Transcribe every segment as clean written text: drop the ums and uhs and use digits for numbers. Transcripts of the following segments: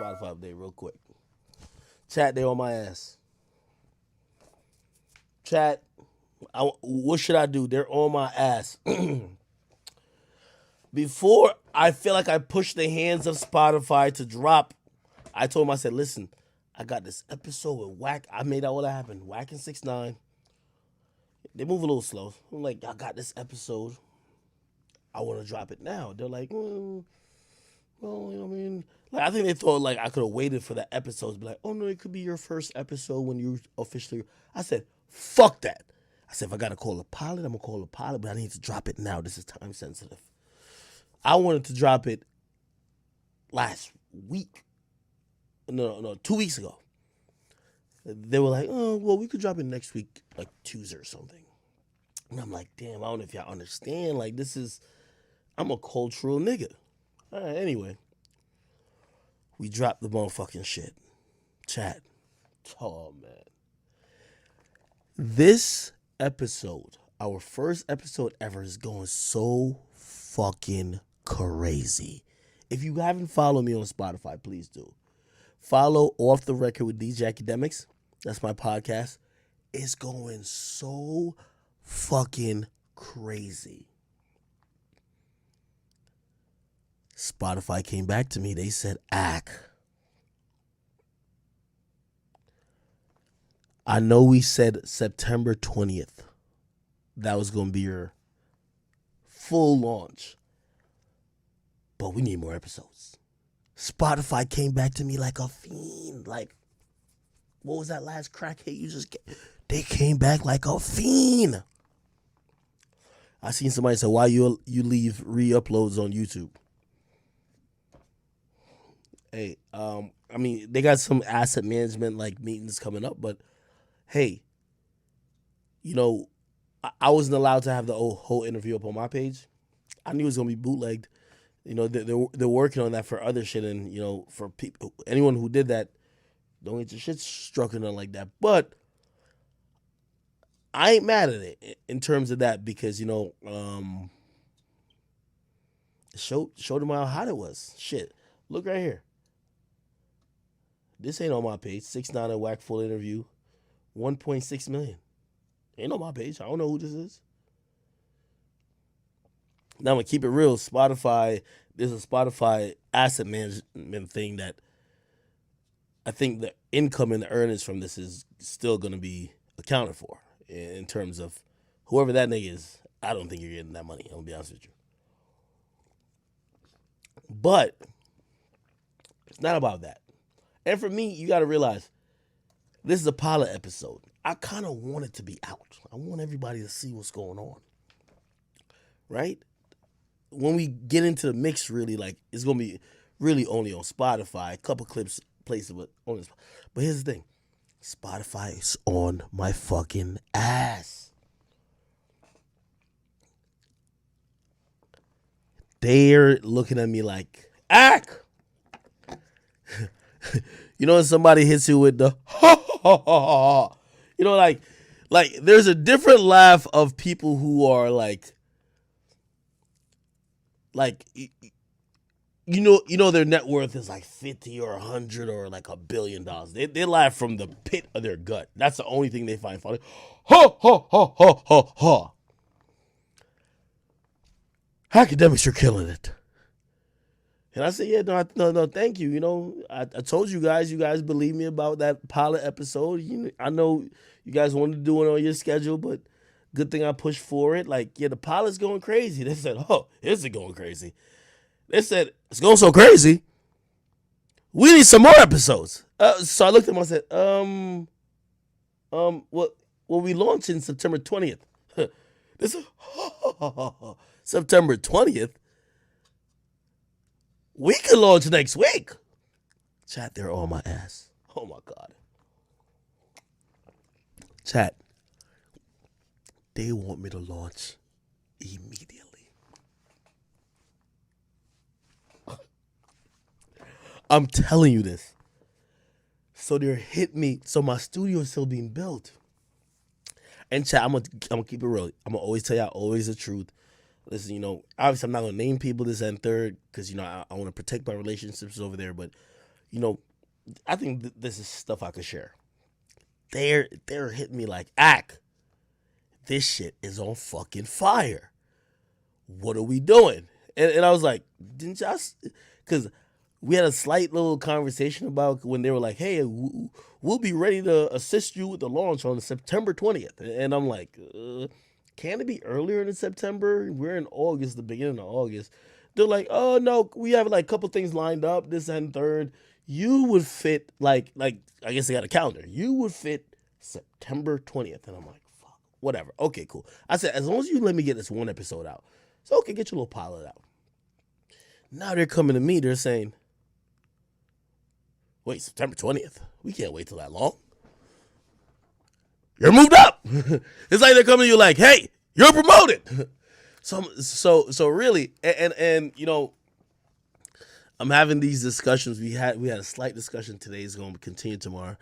Spotify update real quick. Chat, they on my ass. Chat, what should I do? They're on my ass. Before I feel like I pushed the hands of Spotify to drop, I told them, I said, listen, I got this episode with Whack. I made all that happen. Whack and 6ix9ine. They move a little slow. I'm like, I got this episode. I want to drop it now. They're like, well, you know what I mean? Like, I think they thought like I could have waited for that episode to be like, oh no, it could be your first episode when you officially. I said, fuck that. I said, if I got to call a pilot, I'm going to call a pilot, but I need to drop it now. This is time sensitive. I wanted to drop it last week. No, 2 weeks ago. They were like, oh, well, we could drop it next week, like Tuesday or something. And I'm like, damn, I don't know if y'all understand. Like, I'm a cultural nigga. All right, anyway. We dropped the motherfucking shit. Chat. Oh, man. This episode, our first episode ever, is going so fucking crazy. If you haven't followed me on Spotify, please do. Follow Off the Record with DJ Academics. That's my podcast. It's going so fucking crazy. Spotify came back to me. They said, I know we said September 20th. That was going to be your full launch. But we need more episodes. Spotify came back to me like a fiend. Like, what was that last crackhead you just get? They came back like a fiend. I seen somebody say, why you leave re-uploads on YouTube? Hey, I mean, they got some asset management like meetings coming up, but hey, you know, I wasn't allowed to have the whole interview up on my page. I knew it was gonna be bootlegged. You know, they're working on that for other shit, and you know, for people, anyone who did that, don't get your shit struck or nothing like that. But I ain't mad at it in terms of that because you know, showed them how hot it was. Shit, look right here. This ain't on my page. 6ix9ine and Whack full interview, 1.6 million. Ain't on my page. I don't know who this is. Now I'm gonna keep it real. Spotify, there's a Spotify asset management thing that I think the income and the earnings from this is still gonna be accounted for in terms of whoever that nigga is. I don't think you're getting that money. I'm gonna be honest with you. But it's not about that. And for me, you gotta realize this is a pilot episode. I kind of want it to be out. I want everybody to see what's going on. Right? When we get into the mix, really, like, it's going to be really only on Spotify. A couple clips places, but only. But here's the thing. Spotify is on my fucking ass. They're looking at me like, act. You know when somebody hits you with the you know, like there's a different laugh of people who are like you know their net worth is like 50 or 100 or like $1 billion. They laugh from the pit of their gut. That's the only thing they find funny. Ha ha ha ha ha ha. Academics are killing it. And I said, yeah, no, thank you. You know, I told you guys believe me about that pilot episode. I know you guys wanted to do it on your schedule, but good thing I pushed for it. Like, yeah, the pilot's going crazy. They said, oh, is it going crazy? They said, it's going so crazy. We need some more episodes. So I looked at them, I said, what we launch in September 20th. This is September 20th. We can launch next week. Chat, they're on my ass. Oh my God. Chat, they want me to launch immediately. I'm telling you this. So they're hitting me. So my studio is still being built. And chat, I'm gonna keep it real. I'm gonna always tell y'all always the truth. Listen, obviously I'm not gonna name people this and third because I want to protect my relationships over there. But You know, I think this is stuff I could share. They're hitting me like, Ack, this shit is on fucking fire. What are we doing? And I was like, didn't y'all? Because we had a slight little conversation about when they were like, hey, we'll be ready to assist you with the launch on September 20th. And I'm like, can it be earlier in September? We're in August, the beginning of August. They're like, oh no, we have like a couple things lined up, this and third. You would fit like I guess they got a calendar. You would fit September 20th. And I'm like, fuck, whatever. Okay, cool. I said, as long as you let me get this one episode out. So okay, get your little pilot out. Now they're coming to me, they're saying, wait, September 20th? We can't wait till that long. You're moved up. It's like they're coming to you like, hey, you're promoted. So really, and you know, I'm having these discussions. We had a slight discussion today. It's going to continue tomorrow.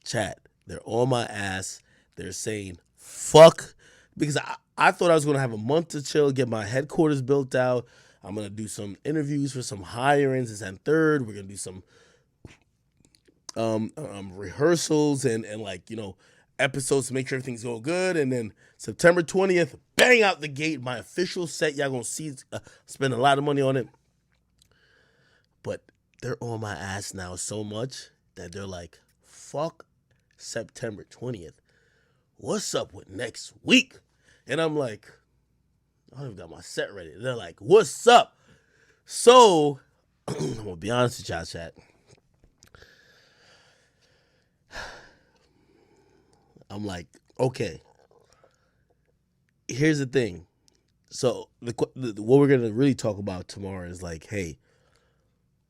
Chat, they're on my ass. They're saying, fuck, because I thought I was going to have a month to chill, get my headquarters built out. I'm going to do some interviews for some hirings, this and third. We're going to do some rehearsals and like, you know, episodes to make sure everything's going good. And then September 20th, bang out the gate, my official set. Y'all going to see, spend a lot of money on it. But they're on my ass now so much that they're like, fuck September 20th. What's up with next week? And I'm like, I don't even got my set ready. They're like, what's up? So, I'm going to be honest with y'all, chat. I'm like, okay. Here's the thing. So, what we're going to really talk about tomorrow is like, hey,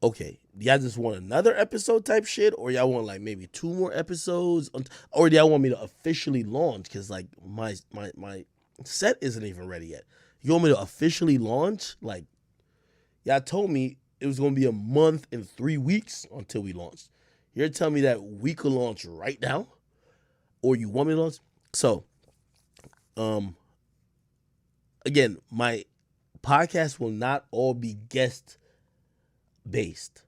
okay, y'all just want another episode type shit, or y'all want like maybe 2 more episodes, or y'all want me to officially launch? Because like my set isn't even ready yet. You want me to officially launch? Like, y'all told me it was going to be a month and 3 weeks until we launched. You're telling me that we could launch right now? Or you want me to launch? So, again, my podcast will not all be guest based.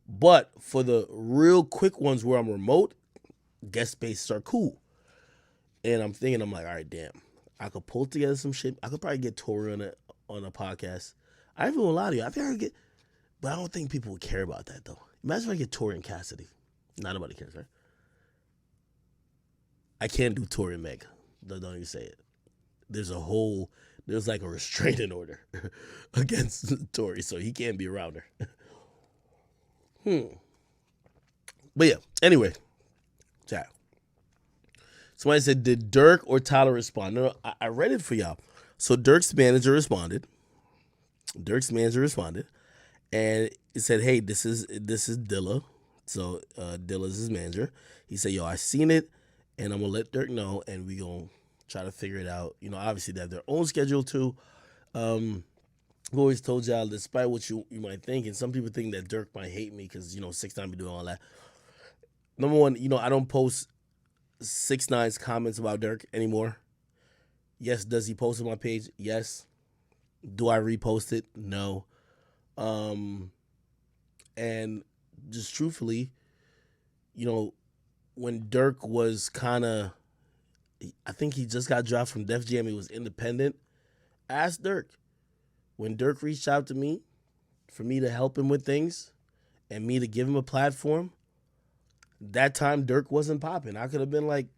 But for the real quick ones where I'm remote, guest based are cool. And I'm thinking, I'm like, all right, damn. I could pull together some shit. I could probably get Tori on a podcast. I ain't even gonna lie to you. I think I could get, but I don't think people would care about that though. Imagine if I get Tori and Cassidy. Not nobody cares, right? I can't do Tori and Meg. Don't even say it. There's like a restraining order against Tori, so he can't be around her. But yeah, anyway, chat. Somebody said, did Dirk or Tyler respond? No, I read it for y'all. So Dirk's manager responded. And it said, hey, this is Dilla. So Dilla's his manager. He said, yo, I seen it, and I'm going to let Dirk know, and we going to try to figure it out. You know, obviously they have their own schedule too. I've always told y'all, despite what you might think, and some people think that Dirk might hate me because, you know, 6ix9ine be doing all that. Number one, you know, I don't post 6ix9ine's comments about Dirk anymore. Yes, does he post on my page? Yes. Do I repost it? No. And just truthfully, you know, when Dirk was kind of, I think he just got dropped from Def Jam, he was independent. Ask Dirk. When Dirk reached out to me for me to help him with things and me to give him a platform, that time Dirk wasn't popping. I could have been like,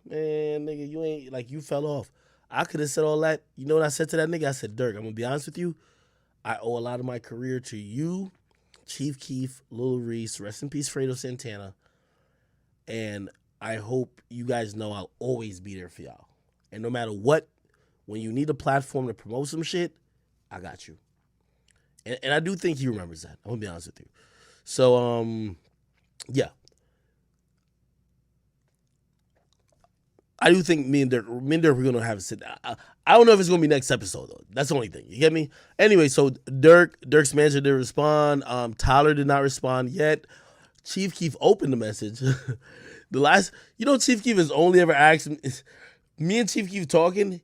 man, nigga, you ain't, like, you fell off. I could have said all that. You know what I said to that nigga? I said, Dirk, I'm going to be honest with you. I owe a lot of my career to you, Chief Keef, Lil Reese, rest in peace, Fredo Santana. And I hope you guys know I'll always be there for y'all. And no matter what, when you need a platform to promote some shit, I got you. And I do think he remembers that. I'm going to be honest with you. So, yeah. I do think me and Dirk we're going to have a sit down. I don't know if it's going to be next episode, though. That's the only thing. You get me? Anyway, so Dirk's manager didn't respond. Tyler did not respond yet. Chief Keef opened the message. Chief Keef has only ever asked me and Chief Keef talking.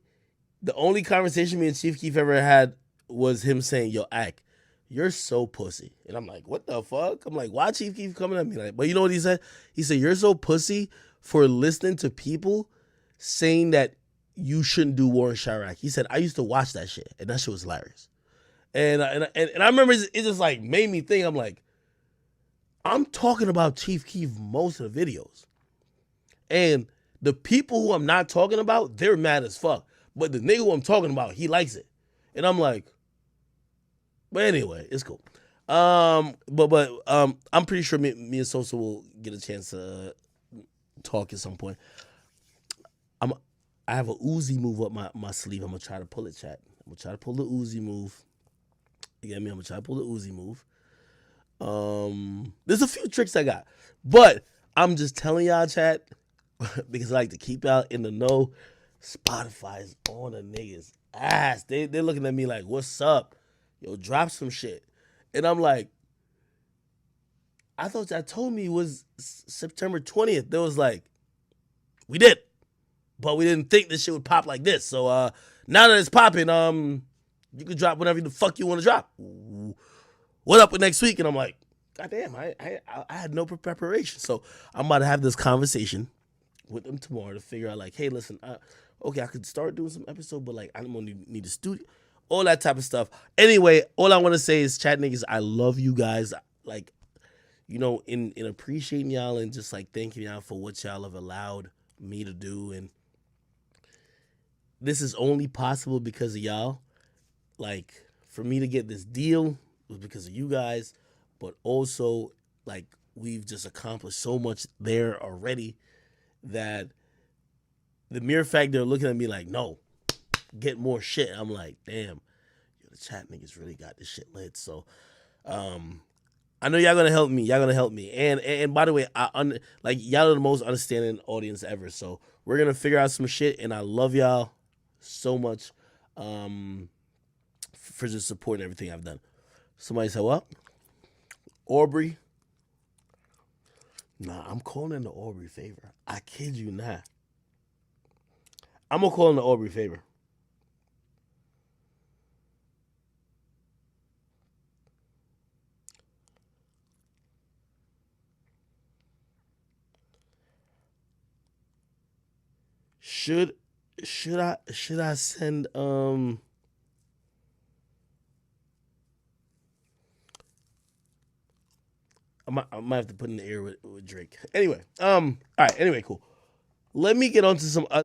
The only conversation me and Chief Keef ever had was him saying, yo, Ack, you're so pussy. And I'm like, what the fuck? I'm like, why Chief keep coming at me? Like, but you know what he said? He said, you're so pussy for listening to people saying that you shouldn't do war in Chirac. He said, I used to watch that shit, and that shit was hilarious. And I remember it just like made me think, I'm like, I'm talking about Chief Keef most of the videos. And the people who I'm not talking about, they're mad as fuck. But the nigga who I'm talking about, he likes it. And I'm like, but anyway, it's cool. But I'm pretty sure me and Sosa will get a chance to talk at some point. I have a Uzi move up my sleeve. I'm gonna try to pull it, chat. I'm gonna try to pull the Uzi move. You get me? I'm gonna try to pull the Uzi move. There's a few tricks I got, but I'm just telling y'all, chat, because I like to keep y'all in the know. Spotify's on the niggas' ass. They're looking at me like, what's up? Yo, drop some shit. And I'm like, I thought y'all told me it was September 20th. They was like, we did, but we didn't think this shit would pop like this. So now that it's popping, you can drop whatever the fuck you want to drop. What up with next week? And I'm like, goddamn, I had no preparation. So I'm about to have this conversation with them tomorrow to figure out like, hey, listen, okay, I could start doing some episode, but like, I'm gonna need a studio, all that type of stuff. Anyway, all I want to say is, chat niggas, I love you guys. Like, you know, in appreciating y'all and just like thanking y'all for what y'all have allowed me to do. And this is only possible because of y'all. Like, for me to get this deal was because of you guys, but also like we've just accomplished so much there already that the mere fact they're looking at me like, no, get more shit. I'm like, damn, yo, the chat niggas really got this shit lit. So, I know y'all gonna help me. Y'all gonna help me. And by the way, like y'all are the most understanding audience ever. So we're gonna figure out some shit, and I love y'all so much for just supporting everything I've done. Somebody said what? Aubrey? Nah, I'm calling in the Aubrey favor. I kid you not. I'm gonna call in the Aubrey favor. Should I send I might have to put in the air with Drake. Anyway, all right, anyway, cool. Let me get on to some